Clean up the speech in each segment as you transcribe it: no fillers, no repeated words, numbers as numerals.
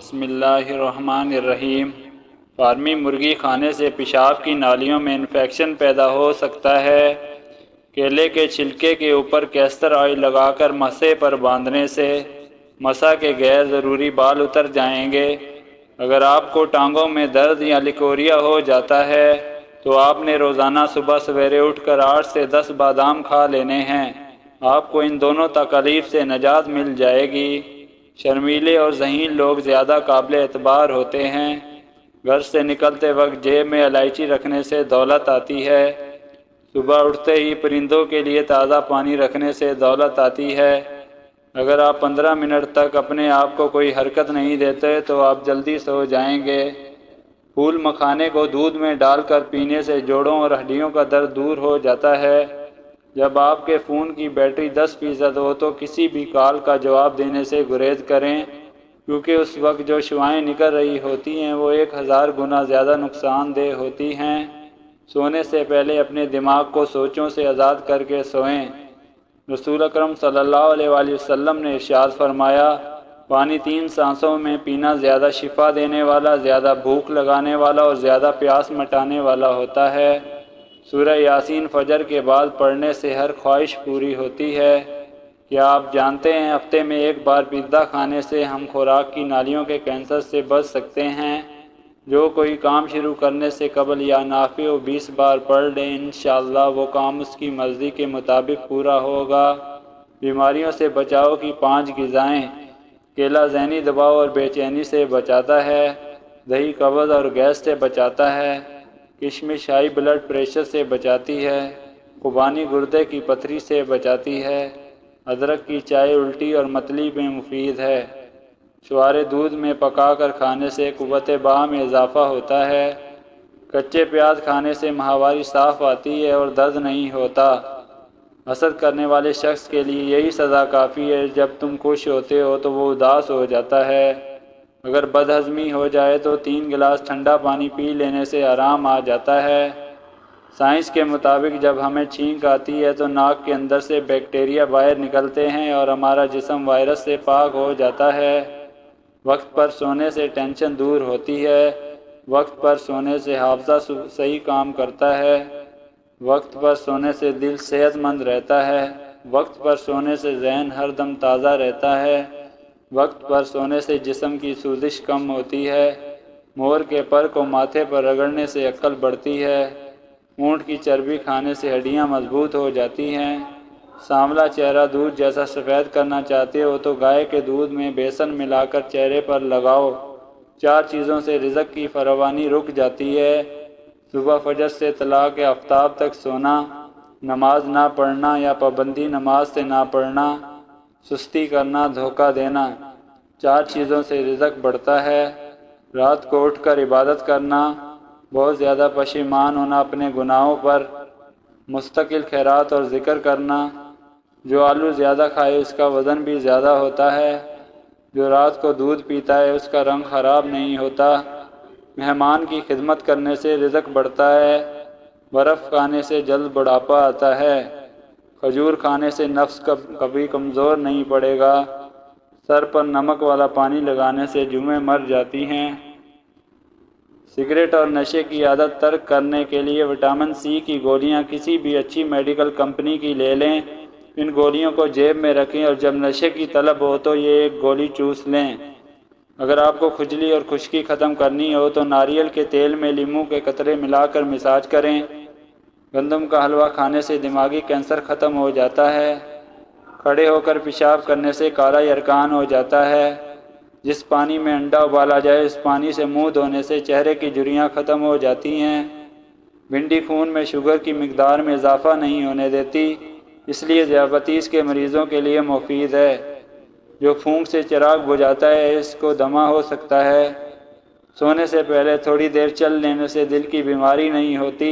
بسم اللہ الرحمن الرحیم۔ فارمی مرغی کھانے سے پیشاب کی نالیوں میں انفیکشن پیدا ہو سکتا ہے۔ کیلے کے چھلکے کے اوپر کیسٹر آئل لگا کر مسے پر باندھنے سے مسا کے غیر ضروری بال اتر جائیں گے۔ اگر آپ کو ٹانگوں میں درد یا لیکوریا ہو جاتا ہے تو آپ نے روزانہ صبح سویرے اٹھ کر 8 سے 10 بادام کھا لینے ہیں۔ آپ کو ان دونوں تکالیف سے نجات مل جائے گی۔ شرمیلے اور ذہین لوگ زیادہ قابل اعتبار ہوتے ہیں۔ گھر سے نکلتے وقت جیب میں الائچی رکھنے سے دولت آتی ہے۔ صبح اٹھتے ہی پرندوں کے لیے تازہ پانی رکھنے سے دولت آتی ہے۔ اگر آپ 15 منٹ تک اپنے آپ کو کوئی حرکت نہیں دیتے تو آپ جلدی سو جائیں گے۔ پھول مکھانے کو دودھ میں ڈال کر پینے سے جوڑوں اور ہڈیوں کا درد دور ہو جاتا ہے۔ جب آپ کے فون کی بیٹری 10% ہو تو کسی بھی کال کا جواب دینے سے گریز کریں، کیونکہ اس وقت جو شعاعیں نکل رہی ہوتی ہیں وہ 1000 گنا زیادہ نقصان دہ ہوتی ہیں۔ سونے سے پہلے اپنے دماغ کو سوچوں سے آزاد کر کے سوئیں۔ رسول اکرم صلی اللہ علیہ وآلہ وسلم نے ارشاد فرمایا، پانی 3 سانسوں میں پینا زیادہ شفا دینے والا، زیادہ بھوک لگانے والا اور زیادہ پیاس مٹانے والا ہوتا ہے۔ سورہ یاسین فجر کے بعد پڑھنے سے ہر خواہش پوری ہوتی ہے۔ کیا آپ جانتے ہیں ہفتے میں 1 بار پیزا کھانے سے ہم خوراک کی نالیوں کے کینسر سے بچ سکتے ہیں؟ جو کوئی کام شروع کرنے سے قبل یا نافع و 20 بار پڑھ لیں، انشاءاللہ وہ کام اس کی مرضی کے مطابق پورا ہوگا۔ بیماریوں سے بچاؤ کی 5 غذائیں۔ کیلا ذہنی دباؤ اور بے چینی سے بچاتا ہے۔ دہی قبض اور گیس سے بچاتا ہے۔ کشمش ہائی بلڈ پریشر سے بچاتی ہے۔ خوبانی گردے کی پتھری سے بچاتی ہے۔ ادرک کی چائے الٹی اور متلی میں مفید ہے۔ چھوارے دودھ میں پکا کر کھانے سے قوت باہ میں اضافہ ہوتا ہے۔ کچے پیاز کھانے سے ماہواری صاف آتی ہے اور درد نہیں ہوتا۔ حسد کرنے والے شخص کے لیے یہی سزا کافی ہے، جب تم خوش ہوتے ہو تو وہ اداس ہو جاتا ہے۔ اگر بد ہضمی ہو جائے تو 3 گلاس ٹھنڈا پانی پی لینے سے آرام آ جاتا ہے۔ سائنس کے مطابق جب ہمیں چھینک آتی ہے تو ناک کے اندر سے بیکٹیریا باہر نکلتے ہیں اور ہمارا جسم وائرس سے پاک ہو جاتا ہے۔ وقت پر سونے سے ٹینشن دور ہوتی ہے۔ وقت پر سونے سے حافظہ صحیح کام کرتا ہے۔ وقت پر سونے سے دل صحت مند رہتا ہے۔ وقت پر سونے سے ذہن ہر دم تازہ رہتا ہے۔ وقت پر سونے سے جسم کی سوزش کم ہوتی ہے۔ مور کے پر کو ماتھے پر رگڑنے سے عقل بڑھتی ہے۔ اونٹ کی چربی کھانے سے ہڈیاں مضبوط ہو جاتی ہیں۔ سانولا چہرہ دودھ جیسا سفید کرنا چاہتے ہو تو گائے کے دودھ میں بیسن ملا کر چہرے پر لگاؤ۔ 4 چیزوں سے رزق کی فراوانی رک جاتی ہے: صبح فجر سے طلوع کے آفتاب تک سونا، نماز نہ پڑھنا یا پابندی نماز سے نہ پڑھنا، سستی کرنا، دھوکہ دینا۔ 4 چیزوں سے رزق بڑھتا ہے: رات کو اٹھ کر عبادت کرنا، بہت زیادہ پشیمان ہونا اپنے گناہوں پر، مستقل خیرات اور ذکر کرنا۔ جو آلو زیادہ کھائے اس کا وزن بھی زیادہ ہوتا ہے۔ جو رات کو دودھ پیتا ہے اس کا رنگ خراب نہیں ہوتا۔ مہمان کی خدمت کرنے سے رزق بڑھتا ہے۔ برف کھانے سے جلد بڑھاپا آتا ہے۔ کھجور کھانے سے نفس کبھی کمزور نہیں پڑے گا۔ سر پر نمک والا پانی لگانے سے جوئیں مر جاتی ہیں۔ سگریٹ اور نشے کی عادت ترک کرنے کے لیے وٹامن سی کی گولیاں کسی بھی اچھی میڈیکل کمپنی کی لے لیں۔ ان گولیوں کو جیب میں رکھیں اور جب نشے کی طلب ہو تو یہ 1 گولی چوس لیں۔ اگر آپ کو کھجلی اور خشکی ختم کرنی ہو تو ناریل کے تیل میں لیموں کے قطرے ملا کر مساج کریں۔ گندم کا حلوہ کھانے سے دماغی کینسر ختم ہو جاتا ہے۔ کھڑے ہو کر پیشاب کرنے سے کالا یرقان ہو جاتا ہے۔ جس پانی میں انڈا ابالا جائے اس پانی سے منہ دھونے سے چہرے کی جھریاں ختم ہو جاتی ہیں۔ بھنڈی خون میں شوگر کی مقدار میں اضافہ نہیں ہونے دیتی، اس لیے ذیابیطس کے مریضوں کے لیے مفید ہے۔ جو پھونک سے چراغ بجھاتا ہے اس کو دمہ ہو سکتا ہے۔ سونے سے پہلے تھوڑی دیر چل لینے سے دل کی بیماری نہیں ہوتی۔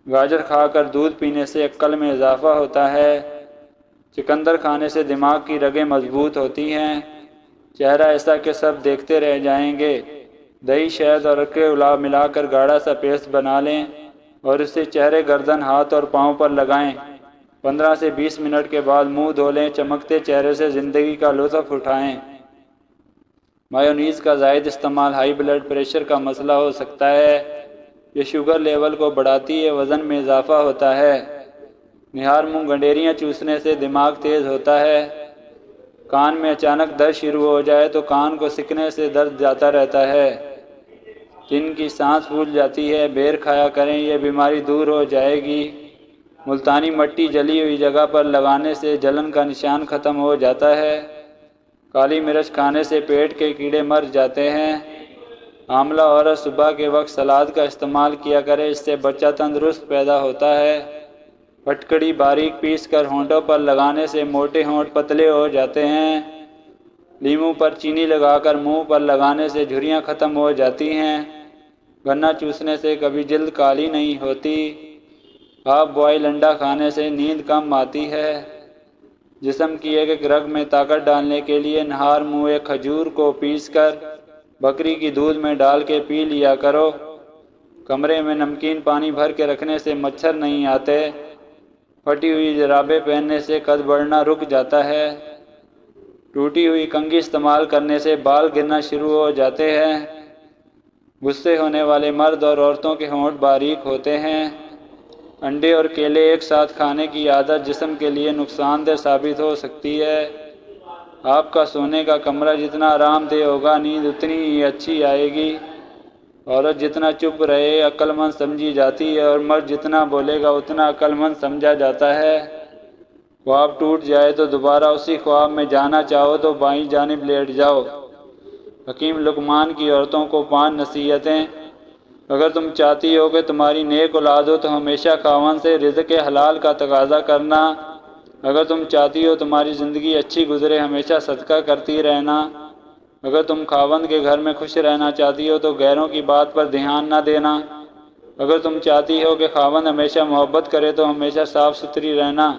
گاجر کھا کر دودھ پینے سے عقل میں اضافہ ہوتا ہے۔ چقندر کھانے سے دماغ کی رگیں مضبوط ہوتی ہیں۔ چہرہ ایسا کہ سب دیکھتے رہ جائیں گے۔ دہی، شہد اور ارکے ملا کر گاڑھا سا پیسٹ بنا لیں اور اسے چہرے، گردن، ہاتھ اور پاؤں پر لگائیں۔ 15 سے 20 منٹ کے بعد منہ دھو لیں۔ چمکتے چہرے سے زندگی کا لطف اٹھائیں۔ مایونیز کا زائد استعمال ہائی بلڈ پریشر کا مسئلہ ہو سکتا ہے۔ یہ شوگر لیول کو بڑھاتی ہے، وزن میں اضافہ ہوتا ہے۔ نہار منہ گنڈیریاں چوسنے سے دماغ تیز ہوتا ہے۔ کان میں اچانک درد شروع ہو جائے تو کان کو سکنے سے درد جاتا رہتا ہے۔ جن کی سانس پھول جاتی ہے، بیر کھایا کریں، یہ بیماری دور ہو جائے گی۔ ملتانی مٹی جلی ہوئی جگہ پر لگانے سے جلن کا نشان ختم ہو جاتا ہے۔ کالی مرچ کھانے سے پیٹ کے کیڑے مر جاتے ہیں۔ حاملہ عورت صبح کے وقت سلاد کا استعمال کیا کرے، اس سے بچہ تندرست پیدا ہوتا ہے۔ پھٹکڑی باریک پیس کر ہونٹوں پر لگانے سے موٹے ہونٹ پتلے ہو جاتے ہیں۔ لیموں پر چینی لگا کر منہ پر لگانے سے جھریاں ختم ہو جاتی ہیں۔ گنا چوسنے سے کبھی جلد کالی نہیں ہوتی۔ ہاف بوائل انڈا کھانے سے نیند کم آتی ہے۔ جسم کی ایک ایک رگ میں طاقت ڈالنے کے لیے نہار منہ ایک کھجور کو پیس کر بکری کی دودھ میں ڈال کے پی لیا کرو۔ کمرے میں نمکین پانی بھر کے رکھنے سے مچھر نہیں آتے۔ پھٹی ہوئی جرابیں پہننے سے قد بڑھنا رک جاتا ہے۔ ٹوٹی ہوئی کنگھی استعمال کرنے سے بال گرنا شروع ہو جاتے ہیں۔ غصے ہونے والے مرد اور عورتوں کے ہونٹ باریک ہوتے ہیں۔ انڈے اور کیلے ایک ساتھ کھانے کی عادت جسم کے لیے نقصان دہ ثابت ہو سکتی ہے۔ آپ کا سونے کا کمرہ جتنا آرام دہ ہوگا، نیند اتنی ہی اچھی آئے گی۔ عورت جتنا چپ رہے عقل مند سمجھی جاتی ہے، اور مرد جتنا بولے گا اتنا عقل مند سمجھا جاتا ہے۔ خواب ٹوٹ جائے تو دوبارہ اسی خواب میں جانا چاہو تو بائیں جانب لیٹ جاؤ۔ حکیم لقمان کی عورتوں کو 5 نصیحتیں۔ اگر تم چاہتی ہو کہ تمہاری نیک اولاد ہو تو ہمیشہ خاوند سے رزق حلال کا تقاضا کرنا۔ اگر تم چاہتی ہو تمہاری زندگی اچھی گزرے، ہمیشہ صدقہ کرتی رہنا۔ اگر تم خاوند کے گھر میں خوش رہنا چاہتی ہو تو غیروں کی بات پر دھیان نہ دینا۔ اگر تم چاہتی ہو کہ خاوند ہمیشہ محبت کرے تو ہمیشہ صاف ستھری رہنا۔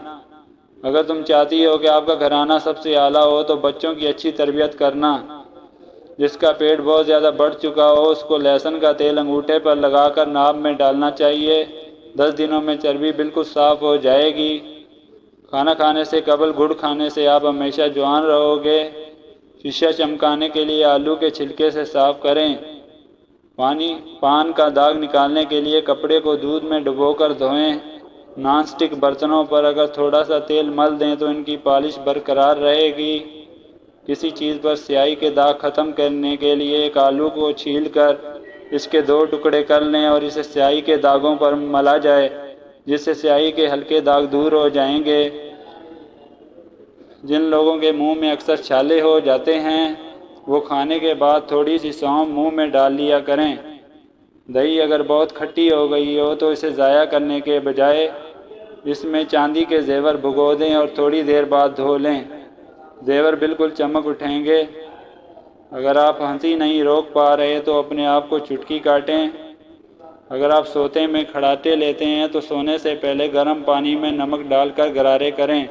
اگر تم چاہتی ہو کہ آپ کا گھرانہ سب سے اعلیٰ ہو تو بچوں کی اچھی تربیت کرنا۔ جس کا پیٹ بہت زیادہ بڑھ چکا ہو اس کو لہسن کا تیل انگوٹھے پر لگا کر ناپ میں ڈالنا چاہیے۔ 10 دنوں میں چربی بالکل صاف ہو جائے گی۔ کھانا کھانے سے قبل گڑ کھانے سے آپ ہمیشہ جوان رہو گے۔ شیشہ چمکانے کے لیے آلو کے چھلکے سے صاف کریں۔ پان کا داغ نکالنے کے لیے کپڑے کو دودھ میں ڈبو کر دھوئیں۔ نان سٹک برتنوں پر اگر تھوڑا سا تیل مل دیں تو ان کی پالش برقرار رہے گی۔ کسی چیز پر سیاہی کے داغ ختم کرنے کے لیے ایک آلو کو چھیل کر اس کے 2 ٹکڑے کر لیں اور اسے سیاہی کے داغوں پر ملا جائے، جس سے سیاہی کے ہلکے داغ دور ہو جائیں گے۔ جن لوگوں کے منہ میں اکثر چھالے ہو جاتے ہیں وہ کھانے کے بعد تھوڑی سی سونف منہ میں ڈال لیا کریں۔ دہی اگر بہت کھٹی ہو گئی ہو تو اسے ضائع کرنے کے بجائے اس میں چاندی کے زیور بھگو دیں اور تھوڑی دیر بعد دھو لیں۔ زیور بالکل چمک اٹھیں گے۔ اگر آپ ہنسی نہیں روک پا رہے تو اپنے آپ کو چٹکی کاٹیں۔ اگر آپ سوتے میں کھڑاٹے لیتے ہیں تو سونے سے پہلے گرم پانی میں نمک ڈال کر غرارے کریں۔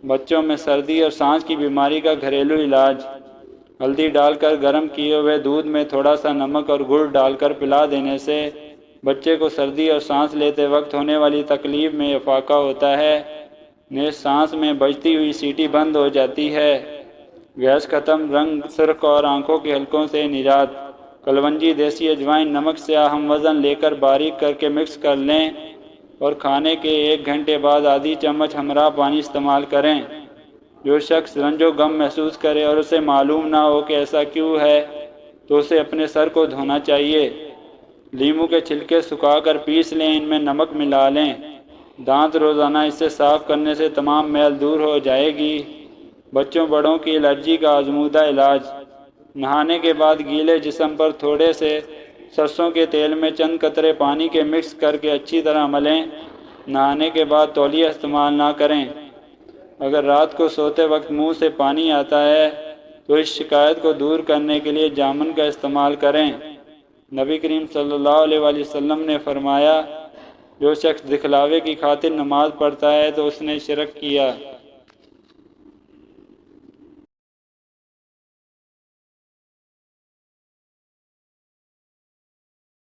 بچوں میں سردی اور سانس کی بیماری کا گھریلو علاج۔ ہلدی ڈال کر گرم کیے ہوئے دودھ میں تھوڑا سا نمک اور گڑ ڈال کر پلا دینے سے بچے کو سردی اور سانس لیتے وقت ہونے والی تکلیف میں افاقہ ہوتا ہے۔ نیز سانس میں بجتی ہوئی سیٹی بند ہو جاتی ہے۔ گیس ختم، رنگ سرخ اور آنکھوں کے حلقوں سے نجات۔ کلونجی، دیسی اجوائن، نمک سیاہ ہم وزن لے کر باریک کر کے مکس کر لیں اور کھانے کے 1 گھنٹے بعد آدھی چمچ ہمراہ پانی استعمال کریں۔ جو شخص رنج و غم محسوس کرے اور اسے معلوم نہ ہو کہ ایسا کیوں ہے تو اسے اپنے سر کو دھونا چاہیے۔ لیموں کے چھلکے سکھا کر پیس لیں، ان میں نمک ملا لیں۔ دانت روزانہ اس سے صاف کرنے سے تمام میل دور ہو جائے گی۔ بچوں بڑوں کی الرجی کا آزمودہ علاج۔ نہانے کے بعد گیلے جسم پر تھوڑے سے سرسوں کے تیل میں چند قطرے پانی کے مکس کر کے اچھی طرح ملیں۔ نہانے کے بعد تولیہ استعمال نہ کریں۔ اگر رات کو سوتے وقت منہ سے پانی آتا ہے تو اس شکایت کو دور کرنے کے لیے جامن کا استعمال کریں۔ نبی کریم صلی اللہ علیہ وآلہ وسلم نے فرمایا، جو شخص دکھلاوے کی خاطر نماز پڑھتا ہے تو اس نے شرک کیا۔